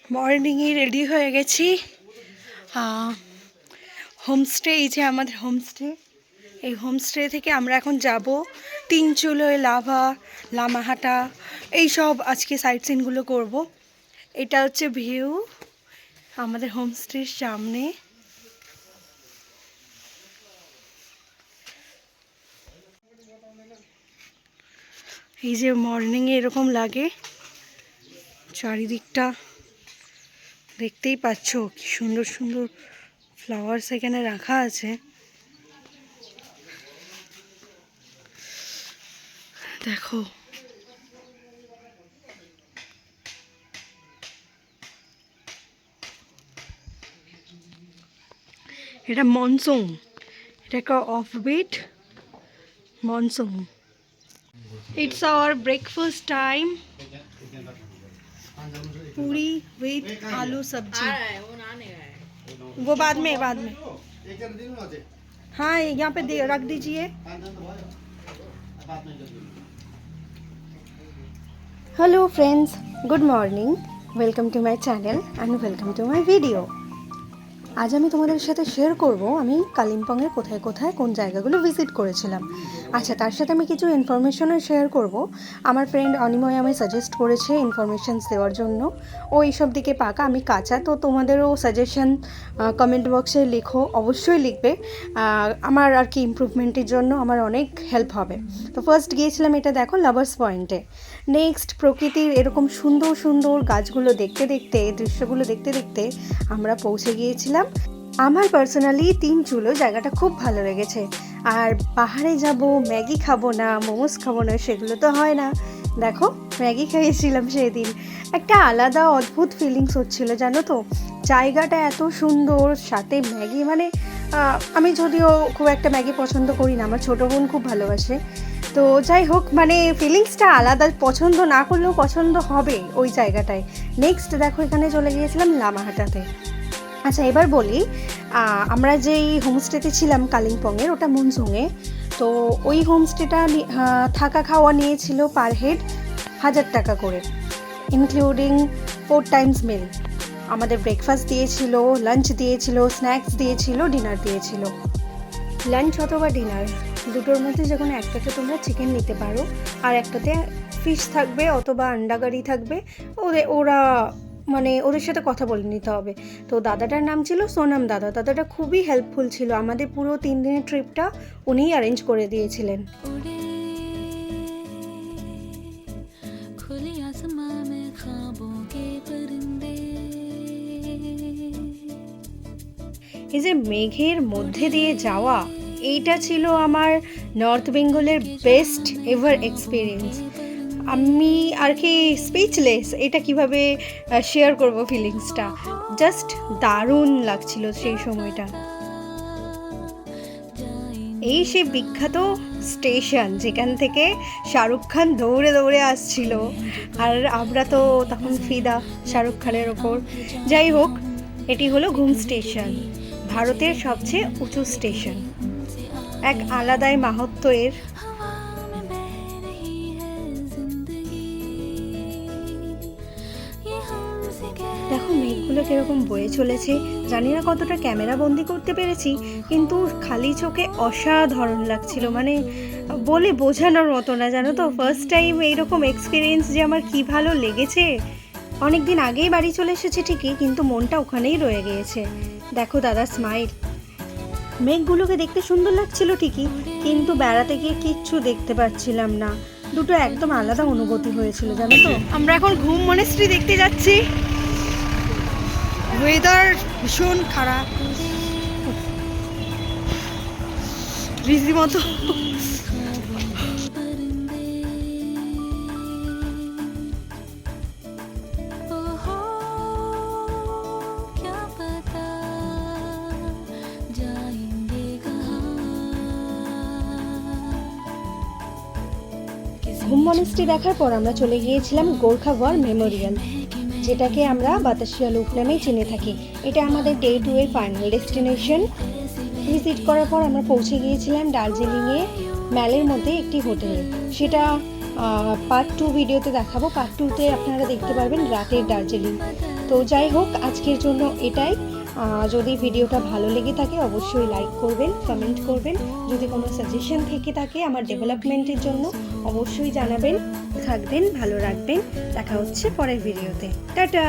মর্নিংয়ে ready হয়ে গেছি। Homestay, এই যে আমাদের হোমস্টে, এই হোমস্টে থেকে আমরা এখন যাব তিনচুলোয়, লাভা, লামাহাটা, এইসব আজকে সাইট সিনগুলো করব। এটা হচ্ছে ভিউ আমাদের হোমস্টের সামনে। এই যে মর্নিংয়ে এরকম লাগে, চারিদিকটা দেখতেই পাচ্ছ কি সুন্দর সুন্দর ফ্লাওয়ার্স এখানে রাখা আছে। দেখো, এটা মনসুন, এটা একটা offbeat monsoon. It's hour breakfast time. पूरी विथ आलू सब्जी। वो बाद में हाँ यहाँ पे रख दीजिए। Hello friends, good morning, welcome to my channel and welcome to my video. আজ আমি তোমাদের সাথে শেয়ার করব আমি কালিম্পংয়ের কোথায় কোথায় কোন জায়গাগুলো ভিজিট করেছিলাম। আচ্ছা, তার সাথে আমি কিছু ইনফরমেশনও শেয়ার করব। আমার ফ্রেন্ড অনিময় আমায় সাজেস্ট করেছে ইনফরমেশনস দেওয়ার জন্য। ও এইসব দিকে পাকা, আমি কাঁচা, তো তোমাদেরও সাজেশন কমেন্ট বক্সে লিখো, অবশ্যই লিখবে। আমার আর কি ইমপ্রুভমেন্টের জন্য আমার অনেক হেল্প হবে। তো ফার্স্ট গিয়েছিলাম, এটা দেখো, লাভার্স পয়েন্টে। নেক্সট প্রকৃতির এরকম সুন্দর সুন্দর গাছগুলো দেখতে দেখতে, দৃশ্যগুলো দেখতে দেখতে আমরা পৌঁছে গিয়েছিলাম। আমার পার্সোনালি তিনচুলো জায়গাটা খুব ভালো লেগেছে। আর পাহাড়ে যাব, ম্যাগি খাবো না, মোমোস খাবো না, সেগুলো তো হয় না। দেখো, ম্যাগি খেয়েছিলাম সেদিন, একটা আলাদা অদ্ভুত ফিলিংস হচ্ছিল, জানো তো। জায়গাটা এত সুন্দর, সাথে ম্যাগি, মানে আমি যদিও খুব একটা ম্যাগি পছন্দ করি না, আমার ছোটো বোন খুব ভালোবাসে। তো যাই হোক, মানে ফিলিংসটা আলাদা, পছন্দ না করলেও পছন্দ হবে ওই জায়গাটায়। নেক্সট দেখো, এখানে চলে গিয়েছিলাম লামাহাটাতে। আচ্ছা, এবার বলি, আমরা যেই হোমস্টেতে ছিলাম কালিম্পংয়ের, ওটা মনসুংয়ে। তো ওই হোমস্টেটা থাকা খাওয়া নিয়েছিল পার হেড 1000 টাকা করে, ইনক্লুডিং 4 টাইমস মিল। আমাদের ব্রেকফাস্ট দিয়েছিল, লাঞ্চ দিয়েছিল, স্ন্যাক্স দিয়েছিল, ডিনার দিয়েছিল। লাঞ্চ অথবা ডিনার দুটোর মধ্যে যে কোনো একটাতে তোমরা চিকেন নিতে পারো, আর একটাতে ফিশ থাকবে অথবা আন্ডা কারি থাকবে। ওরা মানে ওদের সাথে কথা বলে নিতে হবে। তো দাদাটার নাম ছিল সোনাম দাদা। দাদাটা খুবই হেল্পফুল ছিল, আমাদের পুরো 3 দিনের ট্রিপটা উনিই অ্যারেঞ্জ করে দিয়েছিলেন। এই যে মেঘের মধ্যে দিয়ে যাওয়া, এইটা ছিল আমার নর্থ বেঙ্গলের বেস্ট এভার এক্সপিরিয়েন্স। আমি আর কি স্পিচলেস, এটা কিভাবে শেয়ার করব ফিলিংসটা। জাস্ট দারুণ লাগছিল সেই সময়টা। এই সেই বিখ্যাত স্টেশন যেখান থেকে শাহরুখ খান দৌড়ে দৌড়ে আসছিল, আর আমরা তো তখন ফিদা শাহরুখ খানের ওপর। যাই হোক, এটি হলো ঘুম স্টেশন, ভারতের সবচেয়ে উঁচু স্টেশন, এক আলাদাই মাহাত্ম্য এর। দেখো মেঘগুলো কীরকম বয়ে চলেছে, জানি না কতটা ক্যামেরা বন্দি করতে পেরেছি, কিন্তু খালি চোখে অসাধারণ লাগছিল, মানে বলে বোঝানোর মতো না, জানো তো। ফার্স্ট টাইম এইরকম এক্সপিরিয়েন্স যে আমার কি ভালো লেগেছে। অনেক দিন আগেই বাড়ি চলে এসেছে ঠিকই, কিন্তু মনটা ওখানেই রয়ে গিয়েছে। দেখো দাদা স্মাইল। মেঘগুলোকে দেখতে সুন্দর লাগছিল ঠিকই, কিন্তু বেড়াতে গিয়ে কিচ্ছু দেখতে পাচ্ছিলাম না। দুটো একদম আলাদা অনুভূতি হয়েছিল, জানো তো। আমরা এখন ঘুম মনেস্ট্রি দেখতে যাচ্ছি। ওয়েদার ভীষণ খারাপ, রীতিমতো ঘুম মনেস্ট্রি দেখার পর আমরা চলে গিয়েছিলাম গোর্খা ওয়ার মেমোরিয়াল, যেটাকে আমরা বাতাসিয়া লুপ নামেই চিনে থাকি। এটা আমাদের ডে 2 এর ফাইনাল ডেস্টিনেশন। ভিজিট করার পর আমরা পৌঁছে গিয়েছিলাম দার্জিলিংয়ে ম্যালের মধ্যে একটি হোটেলে। সেটা পার্ট 2 ভিডিওতে দেখাবো। পার্ট 2তে আপনারা দেখতে পারবেন রাতের দার্জিলিং। তো তো যাই হোক, আজকের জন্য এটাই। যদি ভিডিওটা ভালো লেগে থাকে অবশ্যই লাইক করবেন, কমেন্ট করবেন। যদি কোনো সাজেশন থেকে থাকে আমার ডেভেলপমেন্টের জন্য অবশ্যই জানাবেন। থাকবেন, ভালো রাখবেন। দেখা হচ্ছে পরের ভিডিওতে। টাটা।